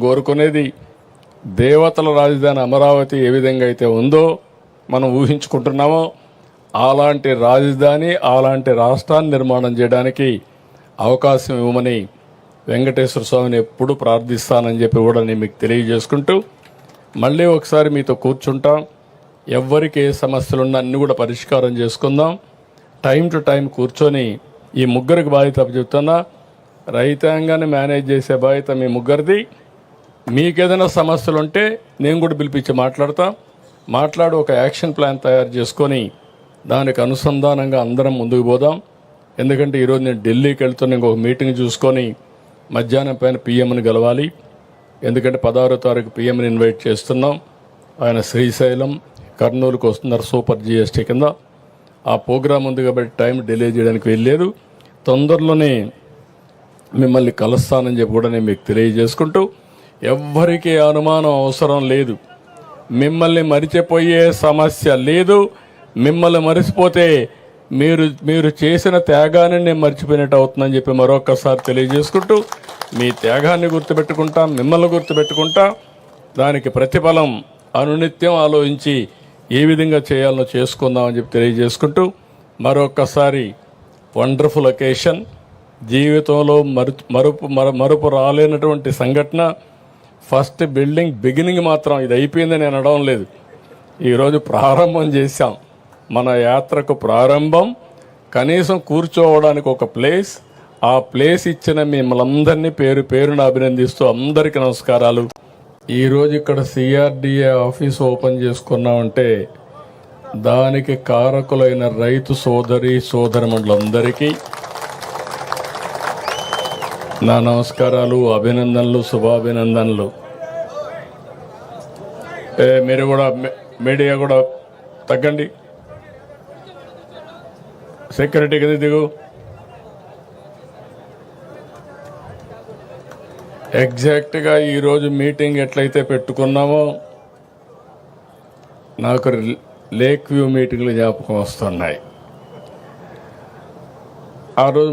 కోరుకునేది దేవతల రాజధాని అమరావతి ఏ విధంగా అయితే ఉందో మనం ఊహించుకుంటున్నామో అలాంటి రాజధాని అలాంటి రాష్ట్రాన్ని నిర్మాణం చేయడానికి అవకాశం ఇవ్వమని వెంకటేశ్వర స్వామిని ఎప్పుడు ప్రార్థిస్తానని చెప్పి కూడా నేను మీకు తెలియజేసుకుంటూ మళ్ళీ ఒకసారి మీతో కూర్చుంటాం. ఎవరికి ఏ సమస్యలున్నా అన్నీ కూడా పరిష్కారం చేసుకుందాం. టైం టు టైం కూర్చొని ఈ ముగ్గురికి బాధ్యత చెప్తున్నా. రైతాంగాన్ని మేనేజ్ చేసే బాధ్యత మీ ముగ్గురిది. మీకేదైనా సమస్యలు ఉంటే నేను కూడా పిలిపించి మాట్లాడి ఒక యాక్షన్ ప్లాన్ తయారు చేసుకొని దానికి అనుసంధానంగా అందరం ముందుకు పోదాం. ఎందుకంటే ఈరోజు నేను ఢిల్లీకి వెళ్తున్న ఇంకొక మీటింగ్ చూసుకొని మధ్యాహ్నం పైన పిఎంని గెలవాలి. ఎందుకంటే 16వ తారీఖు పిఎంని ఇన్వైట్ చేస్తున్నాం. ఆయన శ్రీశైలం కర్నూలుకు వస్తున్నారు సూపర్ జిఎస్టీ కింద. ఆ ప్రోగ్రాం ఉంది కాబట్టి టైం డిలే చేయడానికి వెళ్ళలేదు. తొందరలోనే మిమ్మల్ని కలుస్తానని చెప్పి కూడా నేను మీకు తెలియజేసుకుంటూ ఎవ్వరికీ అనుమానం అవసరం లేదు. మిమ్మల్ని మరిచిపోయే సమస్య లేదు. మిమ్మల్ని మరిచిపోతే మీరు చేసిన త్యాగాన్ని నేను మర్చిపోయినట్టు అవుతుందని చెప్పి మరొకసారి తెలియజేసుకుంటూ మీ త్యాగాన్ని గుర్తుపెట్టుకుంటా, మిమ్మల్ని గుర్తుపెట్టుకుంటా, దానికి ప్రతిఫలం అనునిత్యం ఆలోచించి ఏ విధంగా చేయాలనో చేసుకుందామని చెప్పి తెలియజేసుకుంటూ మరొకసారి వండర్ఫుల్ అకేషన్. జీవితంలో మరుపు రాలేనటువంటి సంఘటన. ఫస్ట్ బిగినింగ్ మాత్రం ఇది అయిపోయిందని నేను అనడం లేదు. ఈరోజు ప్రారంభం చేశాం. మన యాత్రకు ప్రారంభం. కనీసం కూర్చోవడానికి ఒక ప్లేస్, ఆ ప్లేస్ ఇచ్చిన మిమ్మల్ని పేరు పేరున అభినందిస్తూ అందరికీ నమస్కారాలు. ఈరోజు ఇక్కడ సిఆర్డిఏ ఆఫీస్ ఓపెన్ చేసుకున్నామంటే దానికి కారకులైన రైతు సోదరమండలందరికీ నా నమస్కారాలు, అభినందనలు, శుభాభినందనలు. మీరు కూడా మీడియా కూడా తగ్గండి. సెక్యూరిటీ కదా దిగు. ఎగ్జాక్ట్గా ఈరోజు మీటింగ్ ఎట్లయితే పెట్టుకున్నామో నాకు లేక్ వ్యూ మీటింగ్లు జ్ఞాపకం వస్తున్నాయి. ఆ రోజు